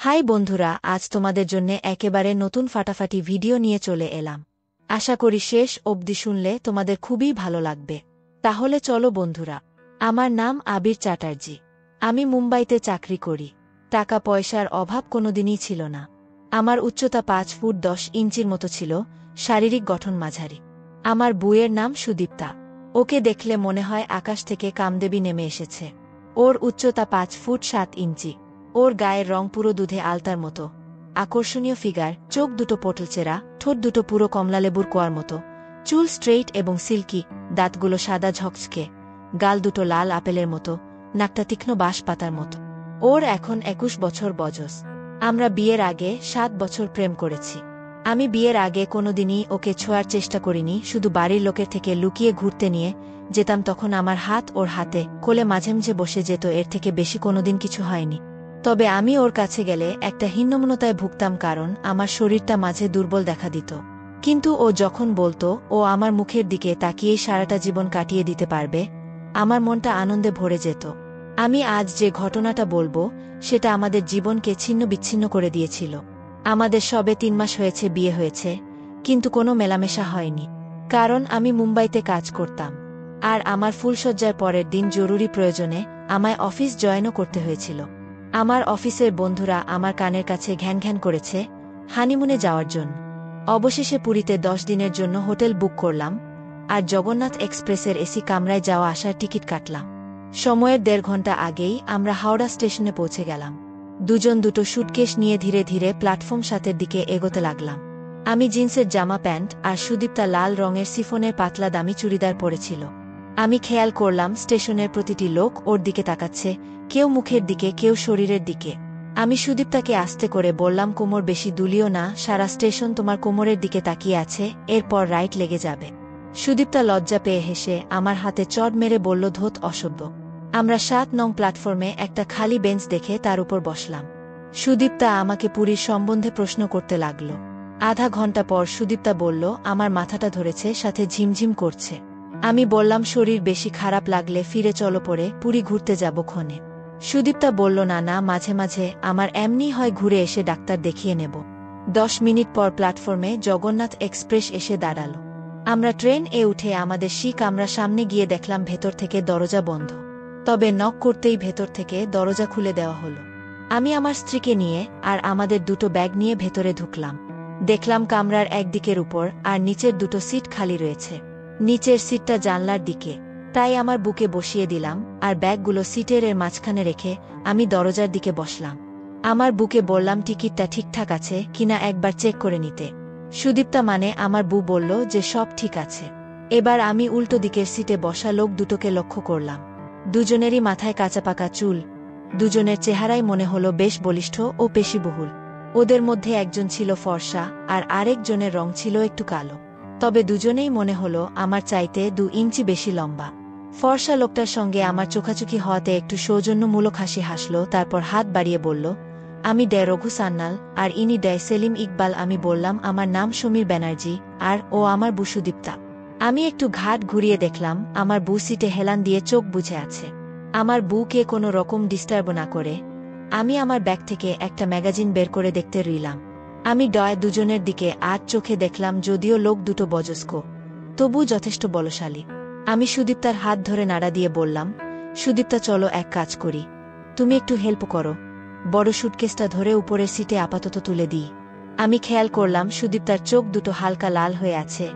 High বন্ধুরা, আজ তোমাদের জন্য একেবারে নতুন ফাটাফাটি ভিডিও নিয়ে চলে এলাম। আশা করি শেষ অবধি শুনলে তোমাদের খুবই ভালো লাগবে। তাহলে চলো বন্ধুরা। আমার নাম আবির চ্যাটার্জি। আমি মুম্বাইতে চাকরি করি। টাকা পয়সার অভাব কোনোদিনই ছিল না। আমার উচ্চতা 5 ফুট 10 ইঞ্চির মতো ছিল, শারীরিক গঠন মাঝারি। আমার বউয়ের নাম সুদীপ্তা। ওকে দেখলে মনে হয় আকাশ থেকে কামদেবী নেমে এসেছে। ওর উচ্চতা 5 ফুট 7 ইঞ্চি। ওর গায়ের রং পুরো দুধে আলতার মতো। আকর্ষণীয় ফিগার, চোখ দুটো পটলচেরা, ঠোঁট দুটো পুরো কমলালেবুর কোয়ার মতো, চুল স্ট্রেইট এবং সিল্কি, দাঁতগুলো সাদা ঝকঝকে, গাল দুটো লাল আপেলের মতো, নাকটা তীক্ষ্ণ বাঁশ পাতার মতো। ওর এখন 21 বছর বয়স। আমরা বিয়ের আগে 7 বছর প্রেম করেছি। আমি বিয়ের আগে কোনোদিনই ওকে ছোঁয়ার চেষ্টা করিনি, শুধু বাড়ির লোকের থেকে লুকিয়ে ঘুরতে নিয়ে যেতাম। তখন আমার হাত ওর হাতে, কোলে মাঝে মাঝে বসে যেত। এর থেকে বেশি কোনোদিন কিছু হয়নি। তবে আমি ওর কাছে গেলে একটা হীনমন্যতায় ভুগতাম, কারণ আমার শরীরটা মাঝে দুর্বল দেখা দিত। কিন্তু ও যখন বলতো ও আমার মুখের দিকে তাকিয়েই সারাটা জীবন কাটিয়ে দিতে পারবে, আমার মনটা আনন্দে ভরে যেত। আমি আজ যে ঘটনাটা বলবো সেটা আমাদের জীবনকে ছিন্ন বিচ্ছিন্ন করে দিয়েছিল। আমাদের সবে 3 মাস হয়েছে বিয়ে হয়েছে, কিন্তু কোনো মেলামেশা হয়নি। কারণ আমি মুম্বাইতে কাজ করতাম, আর আমার ফুলশয্যার পরের দিন জরুরি প্রয়োজনে আমায় অফিস জয়েনও করতে হয়েছিল। আমার অফিসের বন্ধুরা আমার কানের কাছে ঘ্যান ঘ্যান করেছে হানিমুনে যাওয়ার জন্য। অবশেষে পুরীতে 10 দিনের জন্য হোটেল বুক করলাম, আর জগন্নাথ এক্সপ্রেসের এসি কামরায় যাওয়া আসার টিকিট কাটলাম। সময়ের 1.5 ঘন্টা আগেই আমরা হাওড়া স্টেশনে পৌঁছে গেলাম। দুজন দুটো সুটকেস নিয়ে ধীরে ধীরে প্ল্যাটফর্ম 7-এর দিকে এগোতে লাগলাম। আমি জিন্সের জামা প্যান্ট আর সুদীপ্তা লাল রঙের সিফনের পাতলা দামি চুড়িদার পরেছিল। আমি খেয়াল করলাম স্টেশনের প্রতিটি লোক ওর দিকে তাকাচ্ছে, কেউ মুখের দিকে, কেউ শরীরের দিকে। আমি সুদীপ্তাকে আস্তে করে বললাম, কোমর বেশি দুলিও না, সারা স্টেশন তোমার কোমরের দিকে তাকিয়ে আছে, এরপর রাইট লেগে যাবে। সুদীপ্তা লজ্জা পেয়ে হেসে আমার হাতে চড় মেরে বলল, ধোত অসভ্য। আমরা 7 নং প্ল্যাটফর্মে একটা খালি বেঞ্চ দেখে তার উপর বসলাম। সুদীপ্তা আমাকে পুরীর সম্বন্ধে প্রশ্ন করতে লাগল। আধা ঘন্টা পর সুদীপ্তা বলল, আমার মাথাটা ধরেছে, সাথে ঝিমঝিম করছে। আমি বললাম, শরীর বেশি খারাপ লাগলে ফিরে চলো, পরে পুরী ঘুরতে যাব ক্ষণে। সুদীপ্তা বলল, না না, মাঝে মাঝে আমার এমনি হয়, ঘুরে এসে ডাক্তার দেখিয়ে নেব। 10 মিনিট পর প্ল্যাটফর্মে জগন্নাথ এক্সপ্রেস এসে দাঁড়াল। আমরা ট্রেন এ উঠে আমাদের কামরার সামনে গিয়ে দেখলাম ভেতর থেকে দরজা বন্ধ। তবে নক করতেই ভেতর থেকে দরজা খুলে দেওয়া হলো। আমি আমার স্ত্রীকে নিয়ে আর আমাদের দুটো ব্যাগ নিয়ে ভেতরে ঢুকলাম। দেখলাম কামরার একদিকের উপর আর নিচের দুটো সিট খালি রয়েছে। নিচের সিটটা জানলার দিকে, তাই আমার বুকে বসিয়ে দিলাম, আর ব্যাগগুলো সিটের মাঝখানে রেখে আমি দরজার দিকে বসলাম। আমার বুকে বললাম, টিকিটটা ঠিকঠাক আছে কিনা একবার চেক করে নিতে। সুদীপ্তা মানে আমার বউ বলল যে সব ঠিক আছে। এবার আমি উল্টো দিকের সিটে বসা লোক দুটোকে লক্ষ্য করলাম। দুজনেরই মাথায় কাঁচা পাকা চুল। দুজনের চেহারাই মনে হলো বেশ বলিষ্ঠ ও পেশিবহুল। ওদের মধ্যে একজন ছিল ফর্সা, আর আরেকজনের রং ছিল একটু কালো। তবে দুজনেই মনে হলো আমার চাইতে 2 ইঞ্চি বেশি লম্বা। ফর্সা লোকটার সঙ্গে আমার চোখাচোখি হওয়াতে একটু সৌজন্যমূলক হাসি হাসল, তারপর হাত বাড়িয়ে বলল, আমি ডে রঘু সান্যাল, আর ইনি ডে সেলিম ইকবাল। আমি বললাম, আমার নাম সমীর ব্যানার্জি, আর ও আমার বউ সুদীপ্তা। আমি একটু ঘাট ঘুরিয়ে দেখলাম আমার বউ সিটে হেলান দিয়ে চোখ বুজে আছে। আমার বউকে কোনো রকম ডিস্টার্ব না করে আমি আমার ব্যাগ থেকে একটা ম্যাগাজিন বের করে দেখতে রইলাম। আমি দুজনের দিকে আর চোখে দেখলাম, যদিও লোক দুটো বয়স্ক, তবু যথেষ্ট বলশালী। আমি সুদীপ্তার হাত ধরে নাড়া দিয়ে বললাম, সুদীপ্তা চলো এক কাজ করি, তুমি একটু হেল্প করো, বড় সুটকেসটা ধরে উপরের সিটে আপাতত তুলে দিই। আমি খেয়াল করলাম সুদীপ্তার চোখ দুটো হালকা লাল হয়ে আছে।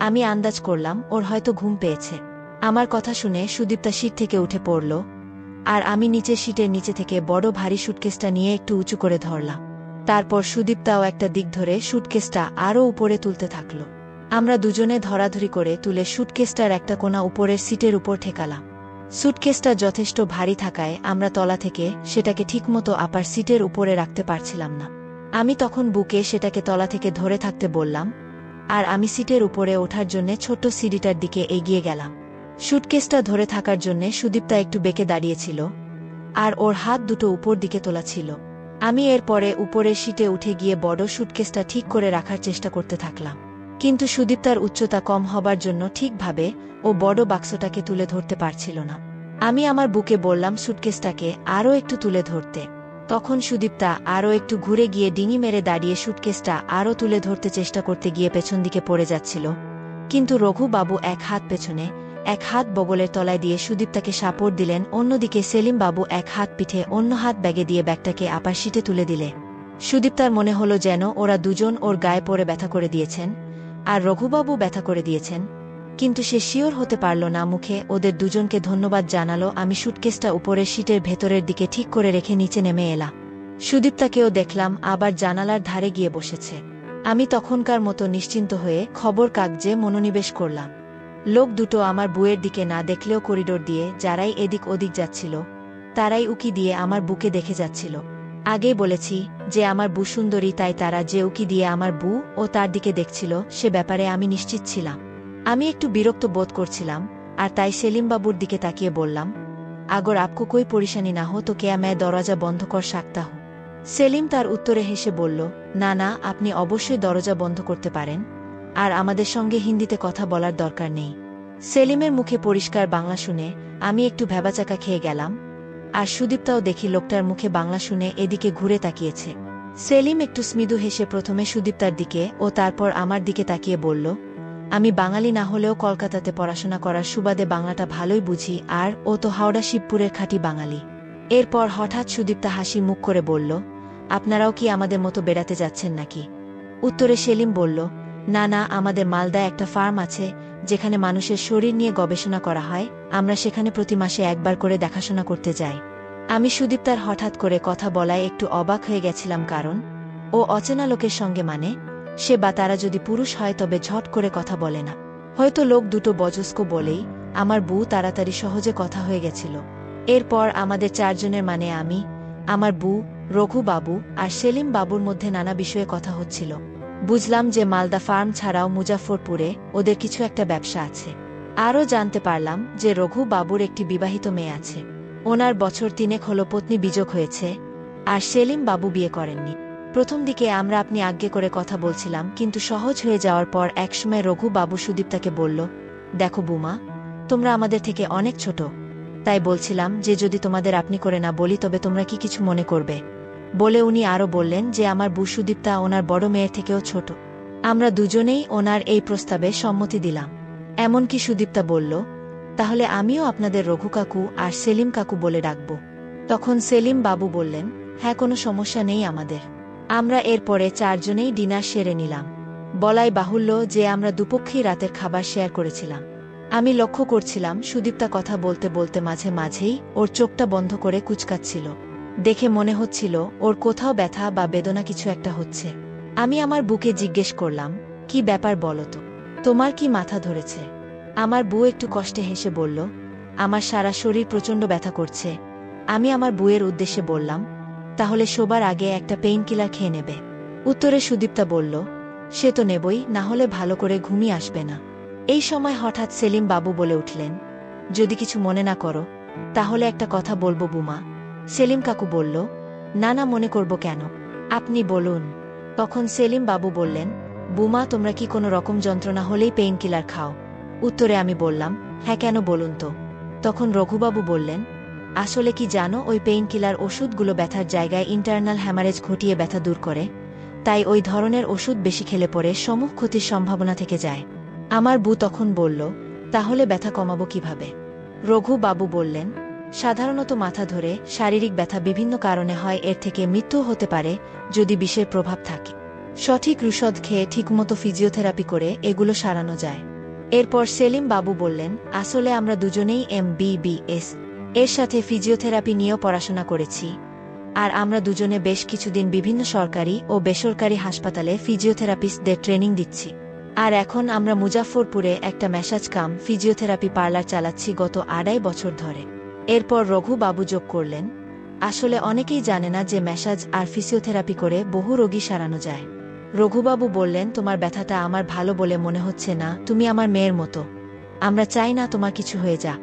আমি আন্দাজ করলাম ওর হয়তো ঘুম পেয়েছে। আমার কথা শুনে সুদীপ্তা সিট থেকে উঠে পড়ল, আর আমি নিচে সিটের নিচে থেকে বড় ভারী সুটকেসটা নিয়ে একটু উঁচু করে ধরলাম। তারপর সুদীপ্তাও একটা দিক ধরে সুটকেসটা আরও উপরে তুলতে থাকল। আমরা দুজনে ধরাধরি করে তুলে সুটকেসটার একটা কোণা উপরের সিটের উপর ঠেকালাম। সুটকেসটা যথেষ্ট ভারী থাকায় আমরা তলা থেকে সেটাকে ঠিকমতো আপার সিটের উপরে রাখতে পারছিলাম না। আমি তখন বুকে সেটাকে তলা থেকে ধরে থাকতে বললাম, আর আমি সিটের উপরে ওঠার জন্যে ছোট্ট সিঁড়িটার দিকে এগিয়ে গেলাম। সুটকেসটা ধরে থাকার জন্যে সুদীপ্তা একটু বেঁকে দাঁড়িয়েছিল, আর ওর হাত দুটো উপর দিকে তোলা ছিল। আমি এরপরে উপরের সিটে উঠে গিয়ে বড় সুটকেসটা ঠিক করে রাখার চেষ্টা করতে থাকলাম। কিন্তু সুদীপ্তার উচ্চতা কম হবার জন্য ঠিকভাবে ও বড় বাক্সটাকে তুলে ধরতে পারছিল না। আমি আমার বুকে বললাম সুটকেসটাকে আরও একটু তুলে ধরতে। তখন সুদীপ্তা আরও একটু ঘুরে গিয়ে ডিঙি মেরে দাঁড়িয়ে সুটকেসটা আরও তুলে ধরতে চেষ্টা করতে গিয়ে পেছন দিকে পড়ে যাচ্ছিল, কিন্তু রঘুবাবু এক হাত পেছনে এক হাত বগলের তলায় দিয়ে সুদীপ্তাকে সাপোর্ট দিলেন, অন্যদিকে সেলিম বাবু এক হাত পিঠে অন্য হাত ব্যাগে দিয়ে ব্যাগটাকে আপার সিটে তুলে দিলে। সুদীপ্তার মনে হলো যেন ওরা দুজন ওর গায়ে পড়ে ব্যথা করে দিয়েছেন আর রঘুবাবু ব্যথা করে দিয়েছেন, কিন্তু সে শিওর হতে পারল না। মুখে ওদের দুজনকে ধন্যবাদ জানালো। আমি সুটকেসটা উপরের সিটের ভেতরের দিকে ঠিক করে রেখে নিচে নেমে এলাম। সুদীপ্তাকেও দেখলাম আবার জানালার ধারে গিয়ে বসেছে। আমি তখনকার মতো নিশ্চিন্ত হয়ে খবর কাগজে মনোনিবেশ করলাম। লোক দুটো আমার বুয়ের দিকে না দেখলেও করিডোর দিয়ে যারাই এদিক ওদিক যাচ্ছিল তারাই উকি দিয়ে আমার বুকে দেখে যাচ্ছিল। আগেই বলেছি যে আমার বু সুন্দরী, তাই তারা যে উকি দিয়ে আমার বু ও তার দিকে দেখছিল সে ব্যাপারে আমি নিশ্চিত ছিলাম। আমি একটু বিরক্ত বোধ করছিলাম আর তাই সেলিমবাবুর দিকে তাকিয়ে বললাম, আগর আপকো কোই পরেশানি না হো তো কেয়া मैं দরজা বন্ধ কর सकता हूं। সেলিম তার উত্তরে হেসে বলল, না না, আপনি অবশ্যই দরজা বন্ধ করতে পারেন, আর আমাদের সঙ্গে হিন্দিতে কথা বলার দরকার নেই। সেলিমের মুখে পরিষ্কার বাংলা শুনে আমি একটু ভ্যাবাচাকা খেয়ে গেলাম, আর সুদীপ্তাও দেখি লোকটার মুখে বাংলা শুনে এদিকে ঘুরে তাকিয়েছে। সেলিম একটু স্মৃদু হেসে প্রথমে সুদীপ্তার দিকে ও তারপর আমার দিকে তাকিয়ে বলল, আমি বাঙালি না হলেও কলকাতাতে পড়াশোনা করার সুবাদে বাংলাটা ভালোই বুঝি, আর ও তো হাওড়া শিবপুরের খাঁটি বাঙালি। এরপর হঠাৎ সুদীপ্তা হাসি মুখ করে বলল, আপনারাও কি আমাদের মতো বেড়াতে যাচ্ছেন নাকি? উত্তরে সেলিম বলল, না না, আমাদের মালদায় একটা ফার্ম আছে যেখানে মানুষের শরীর নিয়ে গবেষণা করা হয়, আমরা সেখানে প্রতি মাসে একবার করে দেখাশোনা করতে যাই। আমি সুদীপ্তার হঠাৎ করে কথা বলায় একটু অবাক হয়ে গেছিলাম, কারণ ও অচেনা লোকের সঙ্গে মানে সে বা তারা যদি পুরুষ হয় তবে ঝট করে কথা বলে না। হয়তো লোক দুটো বয়স্ক বলেই আমার বউ তাড়াতাড়ি সহজে কথা হয়ে গেছিল। এরপর আমাদের চারজনের মানে আমি, আমার বউ, রঘু বাবু আর সেলিম বাবুর মধ্যে নানা বিষয়ে কথা হচ্ছিল। বুঝলাম যে মালদা ফার্ম ছাড়াও মুজাফফরপুরে ওদের কিছু একটা ব্যবসা আছে। আরও জানতে পারলাম যে রঘু বাবুর একটি বিবাহিত মেয়ে আছে, ওনার বছর 3 হলো পত্নী বিযোগ হয়েছে, আর সেলিম বাবু বিয়ে করেননি। প্রথম দিকে আমরা আপনি আজ্ঞে করে কথা বলছিলাম, কিন্তু সহজ হয়ে যাওয়ার পর একসময় রঘু বাবু সুদীপ্তাকে বলল, দেখো বুমা, তোমরা আমাদের থেকে অনেক ছোট, তাই বলছিলাম যে যদি তোমাদের আপনি করে না বলি তবে তোমরা কি কিছু মনে করবে? বলে উনি আরও বললেন যে আমার বউ সুদীপ্তা ওনার বড় মেয়ের থেকেও ছোট। আমরা দুজনেই ওনার এই প্রস্তাবে সম্মতি দিলাম। এমনকি সুদীপ্তা বলল, তাহলে আমিও আপনাদের রঘু কাকু আর সেলিম কাকু বলে ডাকব। তখন সেলিম বাবু বললেন, হ্যাঁ, কোনো সমস্যা নেই আমাদের। আমরা এরপরে চারজনেই ডিনার সেরে নিলাম। বলাই বাহুল্য যে আমরা দুপক্ষেই রাতের খাবার শেয়ার করেছিলাম। আমি লক্ষ্য করছিলাম সুদীপ্তা কথা বলতে বলতে মাঝে মাঝেই ওর চোখটা বন্ধ করে কুঁচকাচ্ছিল। দেখে মনে হচ্ছিল ওর কোথাও ব্যথা বা বেদনা কিছু একটা হচ্ছে। আমি আমার বুকে জিজ্ঞেস করলাম, কি ব্যাপার বলো তো, তোমার কি মাথা ধরেছে? আমার বউ একটু কষ্টে হেসে বলল, আমার সারা শরীর প্রচণ্ড ব্যথা করছে। আমি আমার বউয়ের উদ্দেশ্যে বললাম, তাহলে শোবার আগে একটা পেইন কিলার খেয়ে নেবে। উত্তরে সুদীপ্তা বলল, সে তো নেবই, না হলে ভালো করে ঘুমিয়ে আসবে না। এই সময় হঠাৎ সেলিম বাবু বলে উঠলেন, যদি কিছু মনে না করো তাহলে একটা কথা বলবো বুমা। সেলিম কাকু বলল, না না, মনে করব কেন, আপনি বলুন। তখন সেলিম বাবু বললেন, বুমা, তোমরা কি কোনো রকম যন্ত্রণা হলেই পেইন কিলার খাও? উত্তরে আমি বললাম, হ্যাঁ, কেন বলুন তো। তখন রঘুবাবু বললেন, আসলে কি জানো, ওই পেইন কিলার ওষুধগুলো ব্যথার জায়গায় ইন্টারনাল হ্যামারেজ ঘটিয়ে ব্যথা দূর করে, তাই ওই ধরনের ওষুধ বেশি খেলে পরে সম্মুখ ক্ষতির সম্ভাবনা থেকে যায়। আমার বউ তখন বলল, তাহলে ব্যথা কমাবো কিভাবে? রঘু বাবু বললেন, সাধারণত মাথা ধরে শারীরিক ব্যথা বিভিন্ন কারণে হয়, এর থেকে মৃত্যুও হতে পারে যদি বিষের প্রভাব থাকে। সঠিক ঔষধ খেয়ে ঠিকমতো ফিজিওথেরাপি করে এগুলো সারানো যায়। এরপর সেলিম বাবু বললেন, আসলে আমরা দুজনেই MBBS এর সাথে ফিজিওথেরাপি নিয়েও পড়াশোনা করেছি, আর আমরা দুজনে বেশ কিছুদিন বিভিন্ন সরকারি ও বেসরকারি হাসপাতালে ফিজিওথেরাপিস্টদের ট্রেনিং দিচ্ছি। আর এখন আমরা মুজাফফরপুরে একটা ম্যাসাজ কাম ফিজিওথেরাপি পার্লার চালাচ্ছি গত 2.5 বছর ধরে। এরপর রঘু বাবু যোগ করলেন, আসলে অনেকেই জানে না যে ম্যাসাজ আর ফিজিওথেরাপি করে বহু রোগী সারানো যায়। রঘুবাবু বললেন, তোমার ব্যথাটা আমার ভালো বলে মনে হচ্ছে না, তুমি আমার মেয়ের মতো, আমরা চাই না তোমার কিছু হয়ে যা।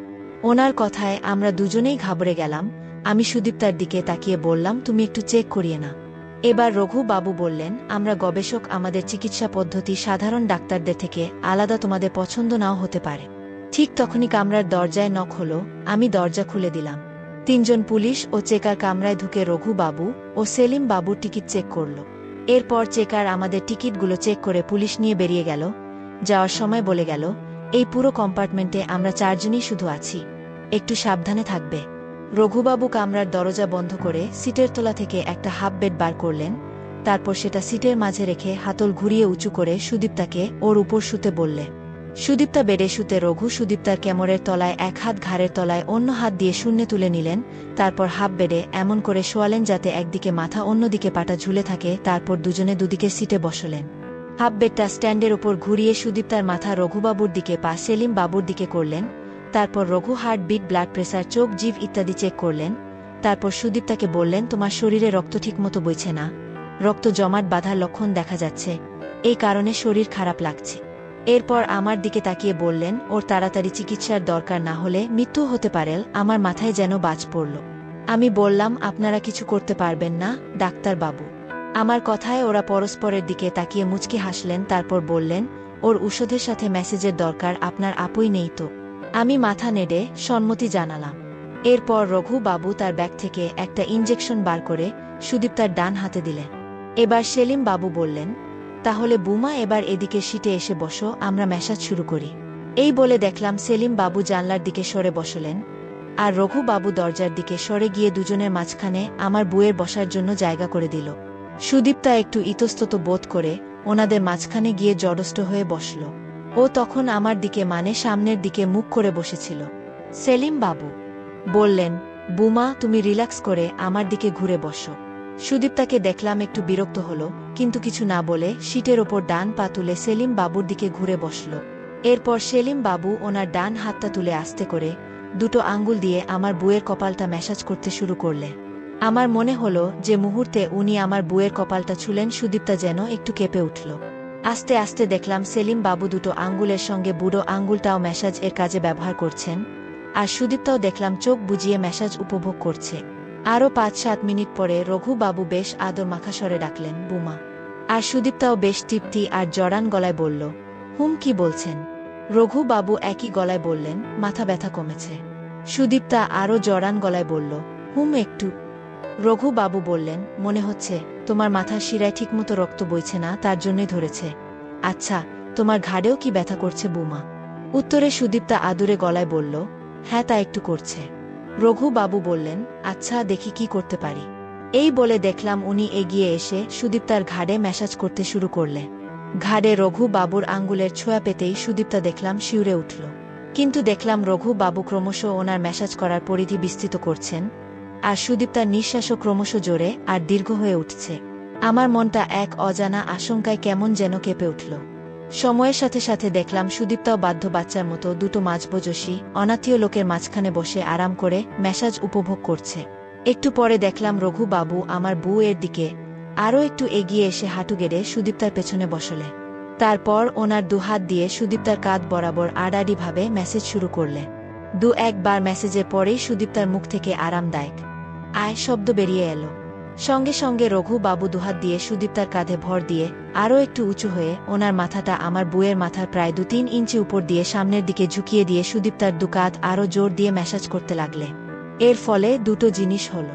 ওনার কথায় আমরা দুজনেই ঘাবড়ে গেলাম। আমি সুদীপ্তার দিকে তাকিয়ে বললাম, তুমি একটু চেক করিয়ে না। এবার রঘু বাবু বললেন, আমরা গবেষক, আমাদের চিকিৎসা পদ্ধতি সাধারণ ডাক্তারদের থেকে আলাদা, তোমাদের পছন্দ নাও হতে পারে। ঠিক তখনই কামরার দরজায় নক হলো। আমি দরজা খুলে দিলাম। তিনজন পুলিশ ও চেকার কামরায় ঢুকে রঘু বাবু ও সেলিম বাবুর টিকিট চেক করল। এরপর চেকার আমাদের টিকিটগুলো চেক করে পুলিশ নিয়ে বেরিয়ে গেল। যাওয়ার সময় বলে গেল, এই পুরো কম্পার্টমেন্টে আমরা চারজনই শুধু আছি, একটু সাবধানে থাকবে। রঘুবাবু কামরার দরজা বন্ধ করে সিটের তলা থেকে একটা হাফ বেড বার করলেন। তারপর সেটা সিটের মাঝে রেখে হাতল ঘুরিয়ে উঁচু করে সুদীপ্তাকে ওর উপর শুতে বললে। সুদীপ্তা বেডে শুতে রঘু সুদীপ্তার কোমরের তলায় এক হাত, ঘাড়ের তলায় অন্য হাত দিয়ে শূন্যে তুলে নিলেন। তারপর হাফ বেডে এমন করে শোয়ালেন যাতে একদিকে মাথা অন্যদিকে পাটা ঝুলে থাকে। তারপর দুজনে দুদিকে সিটে বসলেন। হাফ বেডটা স্ট্যান্ডের ওপর ঘুরিয়ে সুদীপ্তার মাথা রঘুবাবুর দিকে, পা সেলিম বাবুর দিকে করলেন। তারপর Raghu heart beat, blood pressure, চোখ, জিভ ইত্যাদি চেক করলেন। তারপর সুদীপ্তাকে বললেন, তোমার শরীরে রক্ত ঠিকমতো বইছে না, রক্ত জমাট বাঁধার লক্ষণ দেখা যাচ্ছে, এই কারণে শরীর খারাপ লাগছে। এরপর আমার দিকে তাকিয়ে বললেন, ওর তাড়াতাড়ি চিকিৎসার দরকার, না হলে মৃত্যু হতে পারে। আমার মাথায় যেন বাজ পড়ল। আমি বললাম, আপনারা কিছু করতে পারবেন না ডাক্তার বাবু। আমার কথায় ওরা পরস্পরের দিকে তাকিয়ে মুচকি হাসলেন। তারপর বললেন, ওর ঔষধের সাথে মেসেজের দরকার, আপনার আপুই নেই তো? আমি মাথা নেড়ে সম্মতি জানালাম। এরপর রঘু বাবু তার ব্যাগ থেকে একটা ইনজেকশন বার করে সুদীপ্তার ডান হাতে দিলেন। এবার সেলিম বাবু বললেন, তাহলে বুমা এবার এদিকে সিটে এসে বসো, আমরা ম্যাসাজ শুরু করি। এই বলে দেখলাম সেলিম বাবু জানলার দিকে সরে বসলেন, আর রঘু বাবু দরজার দিকে সরে গিয়ে দুজনের মাঝখানে আমার বুয়ের বসার জন্য জায়গা করে দিল। সুদীপ্তা একটু ইতস্তত বোধ করে ওনাদের মাঝখানে গিয়ে জড়স্থ হয়ে বসল। ও তখন আমার দিকে, মানে সামনের দিকে মুখ করে বসেছিল। সেলিম বাবু বললেন, বুমা তুমি রিল্যাক্স করে আমার দিকে ঘুরে বসো। সুদীপ্তাকে দেখলাম একটু বিরক্ত হলো, কিন্তু কিছু না বলে সিটের ওপর ডান পা তুলে সেলিম বাবুর দিকে ঘুরে বসল। এরপর সেলিম বাবু ওনার ডান হাতটা তুলে আস্তে করে দুটো আঙ্গুল দিয়ে আমার বুয়ের কপালটা ম্যাসাজ করতে শুরু করলে। আমার মনে হলো যে মুহূর্তে উনি আমার বুয়ের কপালটা ছুলেন, সুদীপ্তা যেন একটু কেঁপে উঠল। আস্তে আস্তে দেখলাম সেলিম বাবু দুটো আঙ্গুলের সঙ্গে বুড়ো আঙ্গুলটাও ম্যাসাজ এর কাজে ব্যবহার করছেন, আর সুদীপ্তাও দেখলাম চোখ বুজিয়ে ম্যাসাজ উপভোগ করছে। আরও ৫-৭ মিনিট পরে রঘু বাবু বেশ আদর মাখা স্বরে ডাকলেন, বুমা। আর সুদীপ্তাও বেশ তৃপ্তি আর জড়ান গলায় বলল, হুম, কি বলছেন? রঘু বাবু একই গলায় বললেন, মাথা ব্যথা কমেছে। সুদীপ্তা আরও জড়ান গলায় বলল, হুম, একটু। রঘু বাবু বললেন, মনে হচ্ছে তোমার মাথার শিরায় ঠিকমতো রক্ত বইছে না, তার জন্যই ধরেছে। আচ্ছা, তোমার ঘাড়েও কি ব্যথা করছে বুমা? উত্তরে সুদীপ্তা আদুরে গলায় বলল, হ্যাঁ, তা একটু করছে। রঘু বাবু বললেন, আচ্ছা, দেখি কি করতে পারি। এই বলে দেখলাম উনি এগিয়ে এসে সুদীপ্তার ঘাড়ে ম্যাসাজ করতে শুরু করলে। ঘাড়ে রঘু বাবুর আঙ্গুলের ছোঁয়া পেতেই সুদীপ্তা দেখলাম শিউরে উঠল। কিন্তু দেখলাম রঘু বাবু ক্রমশ ওনার ম্যাসাজ করার পরিধি বিস্তৃত করছেন, আর সুদীপ্তার নিঃশ্বাসও ক্রমশ জোরে আর দীর্ঘ হয়ে উঠছে। আমার মনটা এক অজানা আশঙ্কায় কেমন যেন কেঁপে উঠল। সময়ের সাথে সাথে দেখলাম সুদীপ্তাও বাধ্য বাচ্চার মতো দুটো মাঝবয়সী অনাত্মীয় লোকের মাঝখানে বসে আরাম করে ম্যাসাজ উপভোগ করছে। একটু পরে দেখলাম রঘু বাবু আমার বুয়ের দিকে আরও একটু এগিয়ে এসে হাঁটু গেড়ে সুদীপ্তার পেছনে বসলে। তারপর ওনার দুহাত দিয়ে সুদীপ্তার কাঁধ বরাবর আড়াআড়িভাবে ম্যাসেজ শুরু করলে। একবার ম্যাসেজের পরেই সুদীপ্তার মুখ থেকে আরামদায়ক আয় শব্দ বেরিয়ে এলো। সঙ্গে সঙ্গে রঘু বাবু দুহাত দিয়ে সুদীপ্তার কাঁধে ভর দিয়ে আরও একটু উঁচু হয়ে ওনার মাথাটা আমার বুয়ের মাথার প্রায় ২-৩ ইঞ্চি উপর দিয়ে সামনের দিকে ঝুঁকিয়ে দিয়ে সুদীপ্তার দুকাঁধ আরও জোর দিয়ে ম্যাসাজ করতে লাগলে। এর ফলে দুটো জিনিস হলো,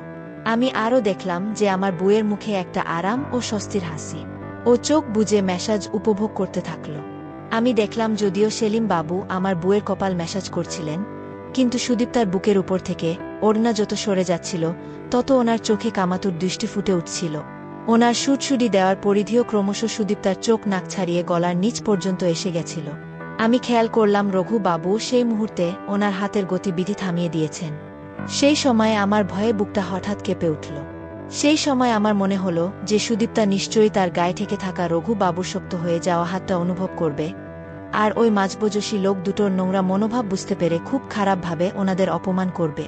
আমি আরও দেখলাম যে আমার বুয়ের মুখে একটা আরাম ও স্বস্তির হাসি। ও চোখ বুজে ম্যাসাজ উপভোগ করতে থাকল। আমি দেখলাম যদিও সেলিম বাবু আমার বুয়ের কপাল ম্যাসাজ করছিলেন, কিন্তু সুদীপ্তার বুকের উপর থেকে ওড়না যত সরে যাচ্ছিল তত ওনার চোখে কামাতুর দৃষ্টি ফুটে উঠছিল। ওনার সুটসুটি দেওয়ার পরিধিও ক্রমশ সুদীপ্তার চোখ নাক ছাড়িয়ে গলার নিচ পর্যন্ত এসে গেছিল। আমি খেয়াল করলাম রঘু বাবু সেই মুহূর্তে ওনার হাতের গতিবিধি থামিয়ে দিয়েছেন। সেই সময় আমার ভয়ে বুকটা হঠাৎ কেঁপে উঠল। সেই সময় আমার মনে হলো যে সুদীপ্তা নিশ্চয়ই তার গায়ে ঠেকে থাকা রঘু বাবুর শক্ত হয়ে যাওয়া হাতটা অনুভব করবে, আর ওই মাঝবয়সী লোক দুটোর নোংরা মনোভাব বুঝতে পেরে খুব খারাপভাবে ওনাদের অপমান করবে।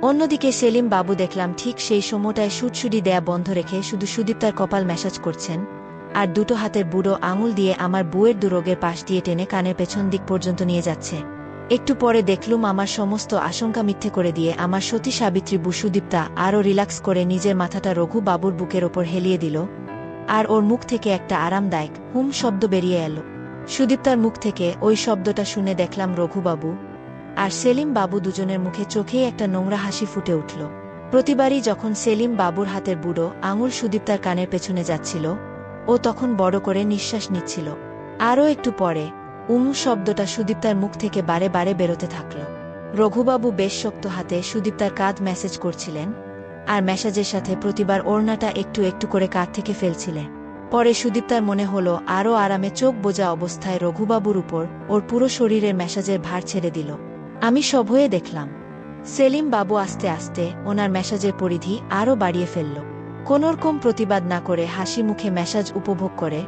অন্যদিকে সেলিম বাবু দেখলাম ঠিক সেই সময়টায় সুটসুটি দেয়া বন্ধ রেখে শুধু সুদীপ্তার কপাল ম্যাসাজ করছেন, আর দুটো হাতের বুড়ো আঙুল দিয়ে আমার বুয়ের দুরোগের পাশ দিয়ে টেনে কানের পেছন দিক পর্যন্ত নিয়ে যাচ্ছে। একটু পরে দেখলুম আমার সমস্ত আশঙ্কা মিথ্যে করে দিয়ে আমার সতী সাবিত্রী সুদীপ্তা আরও রিল্যাক্স করে নিজের মাথাটা রঘু বাবুর বুকের ওপর হেলিয়ে দিল, আর ওর মুখ থেকে একটা আরামদায়ক হুম শব্দ বেরিয়ে এলো। সুদীপ্তার মুখ থেকে ওই শব্দটা শুনে দেখলাম রঘুবাবু আর সেলিম বাবু দুজনের মুখে চোখেই একটা নোংরা হাসি ফুটে উঠল। প্রতিবারই যখন সেলিম বাবুর হাতের বুড়ো আঙুল সুদীপ্তার কানের পেছনে যাচ্ছিল, ও তখন বড় করে নিঃশ্বাস নিচ্ছিল। আরও একটু পরে শব্দটা সুদীপ্তার মুখ থেকে বারে বারে বেরোতে থাকল। রঘুবাবু বেশ শক্ত হাতে সুদীপ্তার কাঁধ ম্যাসেজ করছিলেন, আর ম্যাসাজের সাথে প্রতিবার ওড়নাটা একটু একটু করে কাঁধ থেকে ফেলছিলেন। পরে সুদীপ্তার মনে হলো আরও আরামে চোখ বোঝা অবস্থায় রঘুবাবুর উপর ওর পুরো শরীরের ম্যাসাজের ভার ছেড়ে দিল। আমি সব হয়ে দেখলাম সেলিম বাবু আস্তে আস্তে ওনার ম্যাসাজের পরিধি আরও বাড়িয়ে ফেলল। কোনোরকম প্রতিবাদ না করে হাসি মুখে ম্যাসাজ উপভোগ করে,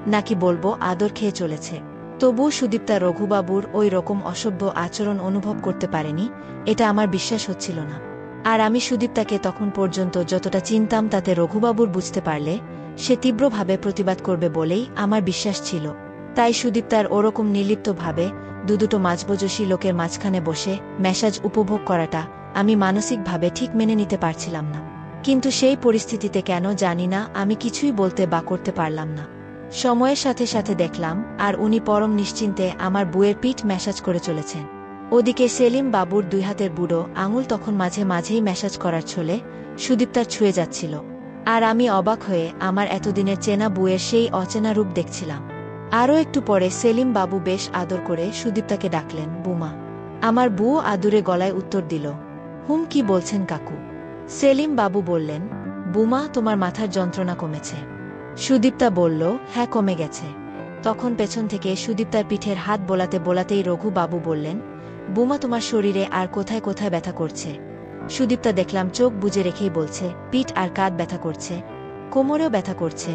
নাকি বলবো আদর খেয়ে চলেছে। তবুও সুদীপ্তা রঘুবাবুর ওই রকম অসভ্য আচরণ অনুভব করতে পারেনি, এটা আমার বিশ্বাস হচ্ছিল না। আর আমি সুদীপ্তাকে তখন পর্যন্ত যতটা চিনতাম তাতে রঘুবাবুর বুঝতে পারলে সে তীব্রভাবে প্রতিবাদ করবে বলেই আমার বিশ্বাস ছিল। তাই সুদীপ্তার ওরকম নির্লিপ্তভাবে দুটো মাঝবয়সী লোকের মাঝখানে বসে ম্যাসাজ উপভোগ করাটা আমি মানসিকভাবে ঠিক মেনে নিতে পারছিলাম না। কিন্তু সেই পরিস্থিতিতে কেন জানি না আমি কিছুই বলতে বা করতে পারলাম না। সময়ের সাথে সাথে দেখলাম আর উনি পরম নিশ্চিন্তে আমার বুয়ের পিঠ ম্যাসাজ করে চলেছেন। ওদিকে সেলিম বাবুর দুই হাতের বুড়ো আঙুল তখন মাঝে মাঝেই ম্যাসাজ করার ছলে সুদীপ্তার ছুঁয়ে যাচ্ছিল। আর আমি অবাক হয়ে আমার এতদিনের চেনা বুয়ের সেই অচেনা রূপ দেখছিলাম। আরও একটু পরে সেলিম বাবু বেশ আদর করে সুদীপ্তাকে ডাকলেন, বুমা। আমার বউ আদুরে গলায় উত্তর দিল, হুম, কি বলছেন কাকু? সেলিম বাবু বললেন, বুমা, তোমার মাথার যন্ত্রণা কমেছে। সুদীপ্তা বলল, হ্যাঁ, কমে গেছে। তখন পেছন থেকে সুদীপ্তার পিঠের হাত বোলাতে বোলাতেই রঘু বাবু বললেন, বুমা, তোমার শরীরে আর কোথায় কোথায় ব্যথা করছে? সুদীপ্তা দেখলাম চোখ বুজে রেখেই বলছে, পিঠ আর কাঁধ ব্যথা করছে, কোমরেও ব্যথা করছে,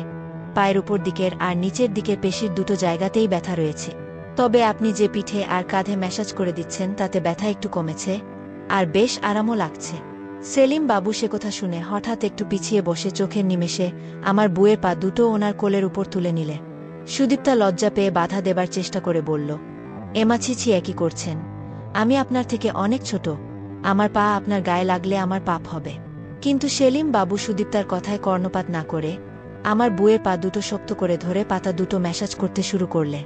পায়ের উপর দিকের আর নিচের দিকের পেশির দুটো জায়গাতেই ব্যথা রয়েছে। তবে আপনি যে পিঠে আর কাঁধে ম্যাসাজ করে দিচ্ছেন তাতে ব্যথা একটু কমেছে, আর বেশ আরামও লাগছে। সেলিম বাবু সে কথা শুনে হঠাৎ একটু পিছিয়ে বসে চোখের নিমেষে আমার বুয়ের পা দুটো ওনার কোলের উপর তুলে নিলে। সুদীপ্তা লজ্জা পেয়ে বাধা দেবার চেষ্টা করে বলল, এমা, ছিছি, একই করছেন? আমি আপনার থেকে অনেক ছোট, আমার পা আপনার গায়ে লাগলে আমার পাপ হবে। কিন্তু সেলিম বাবু সুদীপ্তার কথায় কর্ণপাত না করে আমার বুয়ের পা দুটো শক্ত করে ধরে পাতা দুটো ম্যাসাজ করতে শুরু করলে।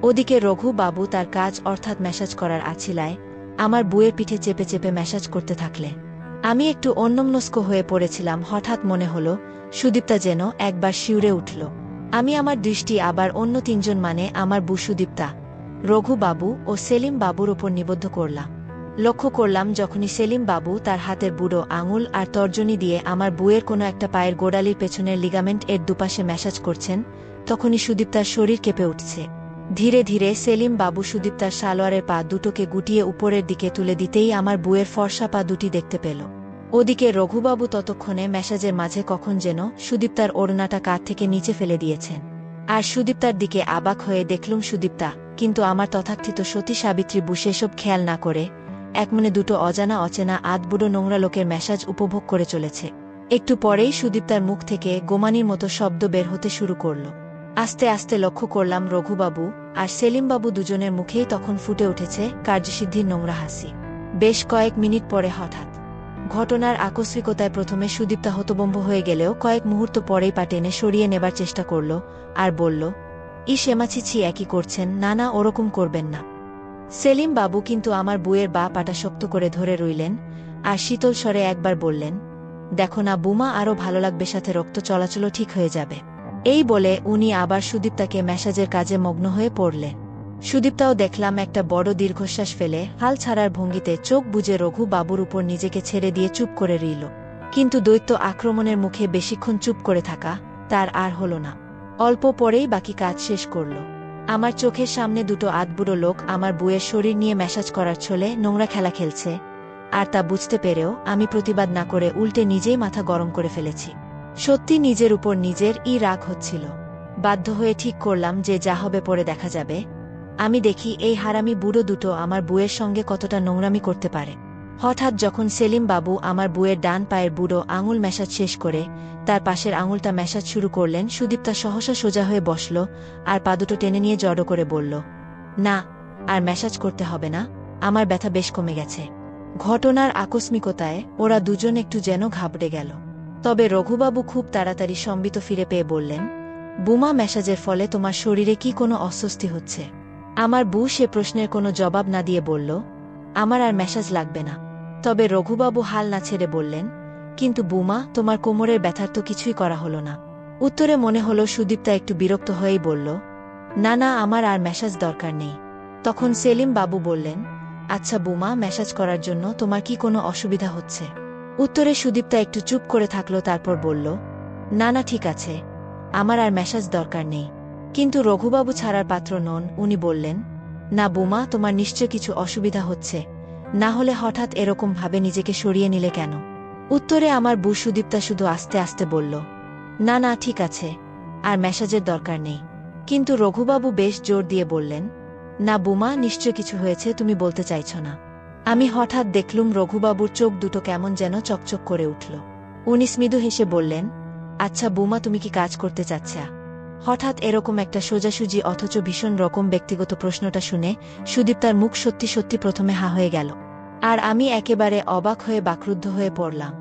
ওদিকে রঘু বাবু তার কাজ অর্থাৎ ম্যাসাজ করার আছিলায় আমার বুয়ের পিঠে চেপে চেপে ম্যাসাজ করতে থাকলে। আমি একটু অন্যমনস্ক হয়ে পড়েছিলাম। হঠাৎ মনে হলো সুদীপ্তা যেন একবার শিউরে উঠল। আমি আমার দৃষ্টি আবার অন্য তিনজন মানে আমার বউ সুদীপ্তা, রঘু বাবু ও সেলিম বাবুর ওপর নিবদ্ধ করলাম। লক্ষ্য করলাম যখনই সেলিম বাবু তার হাতের বুড়ো আঙুল আর তর্জনী দিয়ে আমার বুয়ের কোনো একটা পায়ের গোড়ালির পেছনের লিগামেন্ট এর দুপাশে ম্যাসাজ করছেন, তখনই সুদীপ্তার শরীর কেঁপে উঠছে। ধীরে ধীরে সেলিম বাবু সুদীপ্তার সালোয়ারের পা দুটোকে গুটিয়ে উপরের দিকে তুলে দিতেই আমার বুয়ের ফর্সা পা দুটি দেখতে পেল। ওদিকে রঘুবাবু ততক্ষণে ম্যাসাজের মাঝে কখন যেন সুদীপ্তার ওড়নাটা কাঁধ থেকে নিচে ফেলে দিয়েছেন। আর সুদীপ্তার দিকে অবাক হয়ে দেখলুম সুদীপ্তা, কিন্তু আমার তথাকথিত সতী সাবিত্রী বু সেসব খেয়াল না করে একমনে দুটো অজানা অচেনা আধবুড়ো নোংরা লোকের ম্যাসাজ উপভোগ করে চলেছে। একটু পরেই সুদীপ্তার মুখ থেকে গোমানির মতো শব্দ বের হতে শুরু করল। আস্তে আস্তে লক্ষ্য করলাম রঘুবাবু আর সেলিমবাবু দুজনের মুখেই তখন ফুটে উঠেছে কার্যসিদ্ধির নোংরা হাসি। বেশ কয়েক মিনিট পরে হঠাৎ ঘটনার আকস্মিকতায় প্রথমে সুদীপ্তা হতভম্ব হয়ে গেলেও কয়েক মুহূর্ত পরেই পা টেনে সরিয়ে নেবার চেষ্টা করল আর বলল, ইস, এমা, ছিছি, একই করছেন? না না, ওরকম করবেন না। সেলিম বাবু কিন্তু আমার বুয়ের বা পাটা শক্ত করে ধরে রইলেন আর শীতল স্বরে একবার বললেন, দেখো না বুমা, আরও ভালো লাগবে, সাথে রক্ত চলাচলও ঠিক হয়ে যাবে। এই বলে উনি আবার সুদীপ্তাকে ম্যাসাজের কাজে মগ্ন হয়ে পড়লেন। সুদীপ্তাও দেখলাম একটা বড় দীর্ঘশ্বাস ফেলে হাল ছাড়ার ভঙ্গিতে চোখ বুজে রঘু বাবুর উপর নিজেকে ছেড়ে দিয়ে চুপ করে রইল। কিন্তু দৈত্য আক্রমণের মুখে বেশিক্ষণ চুপ করে থাকা তার আর হল না। অল্প পরেই বাকি কাজ শেষ করল। আমার চোখের সামনে দুটো আধবুড়ো লোক আমার বুয়ের শরীর নিয়ে ম্যাসাজ করার ছলে নোংরা খেলা খেলছে, আর তা বুঝতে পেরেও আমি প্রতিবাদ না করে উল্টে নিজেই মাথা গরম করে ফেলেছি। সত্যি নিজের উপর নিজের রাগ হচ্ছিল। বাধ্য হয়ে ঠিক করলাম যে যা হবে পরে দেখা যাবে। আমি দেখি এই হারামি বুড়ো দুটো আমার বুয়ের সঙ্গে কতটা নোংরামি করতে পারে। হঠাৎ যখন সেলিম বাবু আমার বুয়ের ডান পায়ের বুড়ো আঙুল ম্যাসাজ শেষ করে তার পাশের আঙুলটা ম্যাসাজ শুরু করলেন, সুদীপ্তা সহসা সোজা হয়ে বসল আর পা দুটো টেনে নিয়ে জড়ো করে বলল, না, আর ম্যাসাজ করতে হবে না, আমার ব্যথা বেশ কমে গেছে। ঘটনার আকস্মিকতায় ওরা দুজন একটু যেন ঘাবড়ে গেল। তবে রঘুবাবু খুব তাড়াতাড়ি সম্বিত ফিরে পেয়ে বললেন, বুমা, ম্যাসাজের ফলে তোমার শরীরে কি কোনো অস্বস্তি হচ্ছে? আমার বউ সে প্রশ্নের কোনো জবাব না দিয়ে বলল, আমার আর ম্যাসাজ লাগবে না। তবে রঘুবাবু হাল না ছেড়ে বললেন, কিন্তু বুমা, তোমার কোমরের ব্যথার তো কিছুই করা হলো না। উত্তরে মনে হলো সুদীপ্তা একটু বিরক্ত হয়েই বলল, না না, আমার আর ম্যাসাজ দরকার নেই। তখন সেলিম বাবু বললেন, আচ্ছা বুমা, ম্যাসাজ করার জন্য তোমার কি কোনো অসুবিধা হচ্ছে? উত্তরে সুদীপ্তা একটু চুপ করে থাকলো, তারপর বলল, না না, ঠিক আছে, আমার আর ম্যাসাজ দরকার নেই। কিন্তু রঘুবাবু ছাড়ার পাত্র নন, উনি বললেন, না বুমা, তোমার নিশ্চয় কিছু অসুবিধা হচ্ছে, না হলে হঠাৎ এরকম ভাবে নিজেকে সরিয়ে নিলে কেন? উত্তরে আমার বউ সুদীপ্তা শুধু আস্তে আস্তে বলল, না না, ঠিক আছে, আর ম্যাসাজের দরকার নেই। কিন্তু রঘুবাবু বেশ জোর দিয়ে বললেন, না বুমা, নিশ্চয় কিছু হয়েছে, তুমি বলতে চাইছ না। আমি হঠাৎ দেখলুম রঘুবাবুর চোখ দুটো কেমন যেন চকচক করে উঠল। উনি স্মৃদু হেসে বললেন, আচ্ছা বুমা, তুমি কি কাজ করতে চাচ্ছা? হঠাৎ এরকম একটা সোজাসুজি অথচ ভীষণ রকম ব্যক্তিগত প্রশ্নটা শুনে সুদীপ্তার মুখ সত্যি সত্যি প্রথমে হা হয়ে গেল, আর আমি একেবারে অবাক হয়ে বাকরুদ্ধ হয়ে পড়লাম।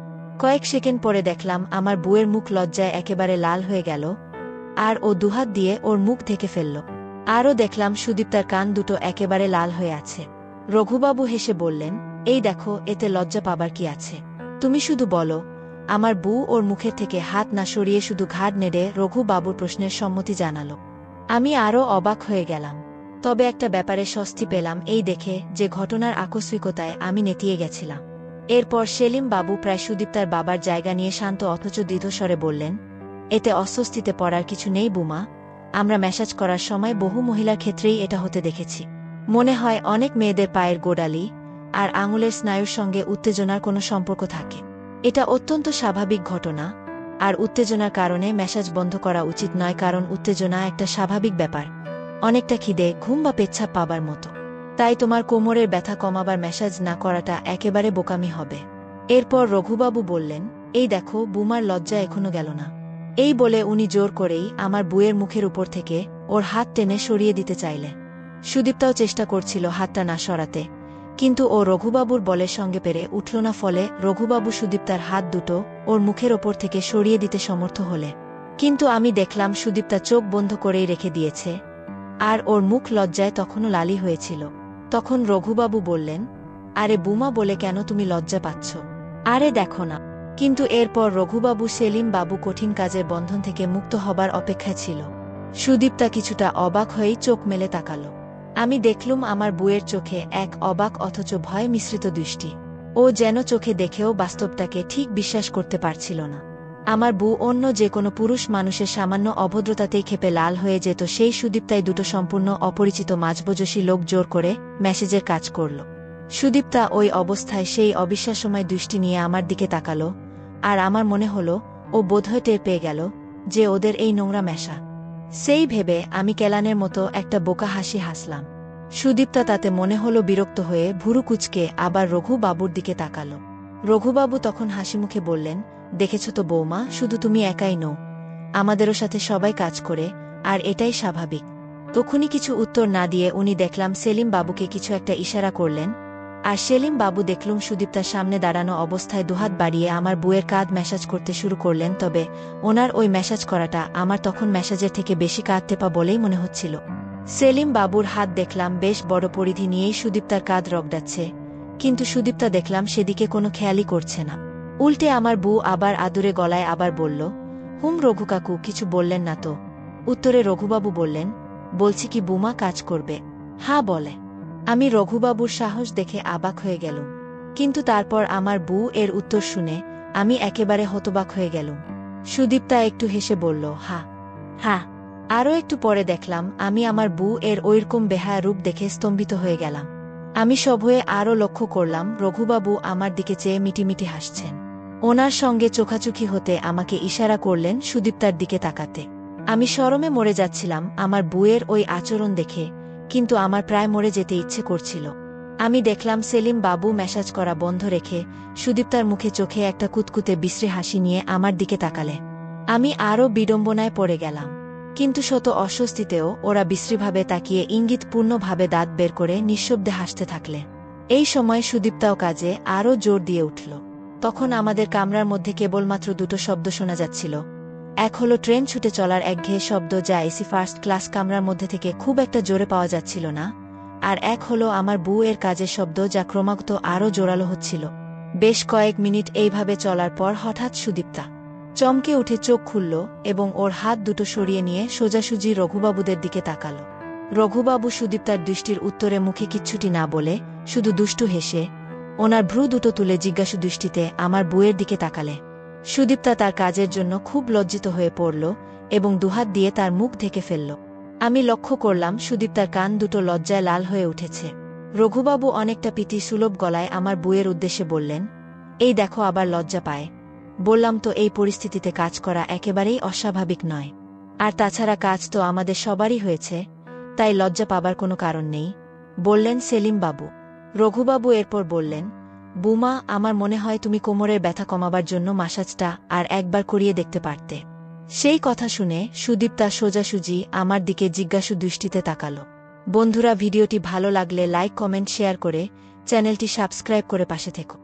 কয়েক সেকেন্ড পরে দেখলাম আমার বুয়ের মুখ লজ্জায় একেবারে লাল হয়ে গেল, আর ও দুহাত দিয়ে ওর মুখ ঢেকে ফেলল। আরও দেখলাম সুদীপ্তার কান দুটো একেবারে লাল হয়ে আছে। রঘুবাবু হেসে বললেন, এই দেখো, এতে লজ্জা পাবার কি আছে? তুমি শুধু বলো। আমার বউ ওর মুখের থেকে হাত না সরিয়ে শুধু ঘাড় নেড়ে রঘুবাবুর প্রশ্নের সম্মতি জানাল। আমি আরও অবাক হয়ে গেলাম। তবে একটা ব্যাপারে স্বস্তি পেলাম, এই দেখে যে ঘটনার আকস্মিকতায় আমি নেতিয়ে গেছিলাম। এরপর সেলিম বাবু প্রায় সুদীপ্তার বাবার জায়গা নিয়ে শান্ত অথচ দৃঢ়স্বরে বললেন, এতে অস্বস্তিতে পড়ার কিছু নেই বুমা, আমরা ম্যাসাজ করার সময় বহু মহিলার ক্ষেত্রেই এটা হতে দেখেছি। মনে হয় অনেক মেয়েদের পায়ের গোড়ালি আর আঙুলের স্নায়ুর সঙ্গে উত্তেজনার কোনো সম্পর্ক থাকে। এটা অত্যন্ত স্বাভাবিক ঘটনা, আর উত্তেজনার কারণে ম্যাসাজ বন্ধ করা উচিত নয়, কারণ উত্তেজনা একটা স্বাভাবিক ব্যাপার, অনেকটা খিদে, ঘুম বা পেচ্ছাপ পাবার মতো। তাই তোমার কোমরের ব্যথা কমাবার ম্যাসাজ না করাটা একেবারে বোকামি হবে। এরপর রঘুবাবু বললেন, এই দেখো, বুমার লজ্জা এখনো গেল না। এই বলে উনি জোর করেই আমার বুয়ের মুখের উপর থেকে ওর হাত টেনে সরিয়ে দিতে চাইলে। সুদীপ্তাও চেষ্টা করছিল হাতটা না সরাতে, কিন্তু ও রঘুবাবুর বলের সঙ্গে পেরে উঠল না, ফলে রঘুবাবু সুদীপ্তার হাত দুটো ওর মুখের ওপর থেকে সরিয়ে দিতে সমর্থ হলে। কিন্তু আমি দেখলাম সুদীপ্তা চোখ বন্ধ করেই রেখে দিয়েছে, আর ওর মুখ লজ্জায় তখনও লালি হয়েছিল। তখন রঘুবাবু বললেন, আরে বুমা, বলে কেন তুমি লজ্জা পাচ্ছ? আরে দেখো না। কিন্তু এরপর রঘুবাবু সেলিম বাবু কঠিন কাজের বন্ধন থেকে মুক্ত হবার অপেক্ষায় ছিল। সুদীপ্তা কিছুটা অবাক হয়েই চোখ মেলে তাকাল। আমি দেখলুম আমার বুয়ের চোখে এক অবাক অথচ ভয় মিশ্রিত দৃষ্টি। ও যেন চোখে দেখেও বাস্তবটাকে ঠিক বিশ্বাস করতে পারছিল না। আমার বউ অন্য যে কোনো পুরুষ মানুষের সামান্য অভদ্রতাতেই ক্ষেপে লাল হয়ে যেত, সেই সুদীপ্তাই দুটো সম্পূর্ণ অপরিচিত মাঝবয়সী লোক জোর করে মেসেজের কাজ করল। সুদীপ্তা ওই অবস্থায় সেই অবিশ্বাসময় দৃষ্টি নিয়ে আমার দিকে তাকাল, আর আমার মনে হলো ও বোধহয় টের পেয়ে গেল যে ওদের এই নোংরা মেশা। সেই ভেবে আমি কেলানের মতো একটা বোকা হাসি হাসলাম। সুদীপ্তা তাতে মনে হলো বিরক্ত হয়ে ভুরু কুচকে আবার রঘুবাবুর দিকে তাকাল। রঘুবাবু তখন হাসিমুখে বললেন, দেখেছ তো বৌমা, শুধু তুমি একাই নও, আমাদেরও সাথে সবাই কাজ করে, আর এটাই স্বাভাবিক। তখনই কিছু উত্তর না দিয়ে উনি দেখলাম সেলিম বাবুকে কিছু একটা ইশারা করলেন, আর সেলিম বাবু দেখলুম সুদীপ্তার সামনে দাঁড়ানো অবস্থায় দুহাত বাড়িয়ে আমার বুয়ের কাঁধ ম্যাসাজ করতে শুরু করলেন। তবে ওনার ওই ম্যাসাজ করাটা আমার তখন ম্যাসাজের থেকে বেশি কাঁধ টেপা বলেই মনে হচ্ছিল। সেলিম বাবুর হাত দেখলাম বেশ বড় পরিধি নিয়েই সুদীপ্তার কাঁধ রগড়াচ্ছে, কিন্তু সুদীপ্তা দেখলাম সেদিকে কোনো খেয়ালই করছে না। উল্টে আমার বউ আবার আদুরে গলায় আবার বলল, হুম রঘু কাকু, কিছু বললেন না তো? উত্তরে রঘুবাবু বললেন, বলছি কি বুমা, কাজ করবে? হ্যাঁ বলে। আমি রঘুবাবুর সাহস দেখে অবাক হয়ে গেলুম, কিন্তু তারপর আমার বউ এর উত্তর শুনে আমি একেবারে হতবাক হয়ে গেলুম। সুদীপ্তা একটু হেসে বলল, হ্যাঁ হ্যাঁ। আরও একটু পরে দেখলাম আমি আমার বউ এর ওইরকম বেহায়া রূপ দেখে স্তম্ভিত হয়ে গেলাম। আমি সভয়ে আরও লক্ষ্য করলাম রঘুবাবু আমার দিকে চেয়ে মিটিমিটি হাসছেন। ওনার সঙ্গে চোখাচোখি হতে আমাকে ইশারা করলেন সুদীপ্তার দিকে তাকাতে। আমি শরমে মরে যাচ্ছিলাম আমার বউয়ের ওই আচরণ দেখে, কিন্তু আমার প্রায় মরে যেতে ইচ্ছে করছিল। আমি দেখলাম সেলিম বাবু ম্যাসাজ করা বন্ধ রেখে সুদীপ্তার মুখে চোখে একটা কুতকুতে বিশ্রী হাসি নিয়ে আমার দিকে তাকালে। আমি আরও বিড়ম্বনায় পড়ে গেলাম, কিন্তু শত অস্বস্তিতেও ওরা বিশ্রীভাবে তাকিয়ে ইঙ্গিতপূর্ণভাবে দাঁত বের করে নিঃশব্দে হাসতে থাকলে। এই সময় সুদীপ্তাও কাজে আরও জোর দিয়ে উঠল। তখন আমাদের কামরার মধ্যে কেবলমাত্র দুটো শব্দ শোনা যাচ্ছিল। এক হলো ট্রেন ছুটে চলার একঘেয়ে শব্দ, যা এসি ফার্স্ট ক্লাস কামরার মধ্যে থেকে খুব একটা জোরে পাওয়া যাচ্ছিল না, আর এক হলো আমার বউয়ের কাজের শব্দ, যা ক্রমাগত আরও জোরালো হচ্ছিল। বেশ কয়েক মিনিট এইভাবে চলার পর হঠাৎ সুদীপ্তা চমকে উঠে চোখ খুলল এবং ওর হাত দুটো সরিয়ে নিয়ে সোজাসুজি রঘুবাবুদের দিকে তাকাল। রঘুবাবু সুদীপ্তার দৃষ্টির উত্তরে মুখে কিচ্ছুটি না বলে শুধু দুষ্টু হেসে ওনার ভ্রু দুটো তুলে জিজ্ঞাসু দৃষ্টিতে আমার বউয়ের দিকে তাকালে। সুদীপ্তা তার কাজের জন্য খুব লজ্জিত হয়ে পড়ল এবং দুহাত দিয়ে তার মুখ ঢেকে ফেলল। আমি লক্ষ্য করলাম সুদীপ্তার কান দুটো লজ্জায় লাল হয়ে উঠেছে। রঘুবাবু অনেকটা প্রীতি সুলভ গলায় আমার বউয়ের উদ্দেশ্যে বললেন, এই দেখো আবার লজ্জা পায়। বললাম তো এই পরিস্থিতিতে কাজ করা একেবারেই অস্বাভাবিক নয়। আর তাছাড়া কাজ তো আমাদের সবারই হয়েছে, তাই লজ্জা পাবার কোনো কারণ নেই, বললেন সেলিম বাবু। রঘুবাবু এরপর বললেন, বুমা, আমার মনে হয় তুমি কোমরের ব্যথা কমাবার জন্য মাসাজটা আর একবার করিয়ে দেখতে পারতে। সেই কথা শুনে সুদীপ্তা সোজাসুজি আমার দিকে জিজ্ঞাসু দৃষ্টিতে তাকাল। বন্ধুরা, ভিডিওটি ভালো লাগলে লাইক, কমেন্ট, শেয়ার করে চ্যানেলটি সাবস্ক্রাইব করে পাশে থেকো।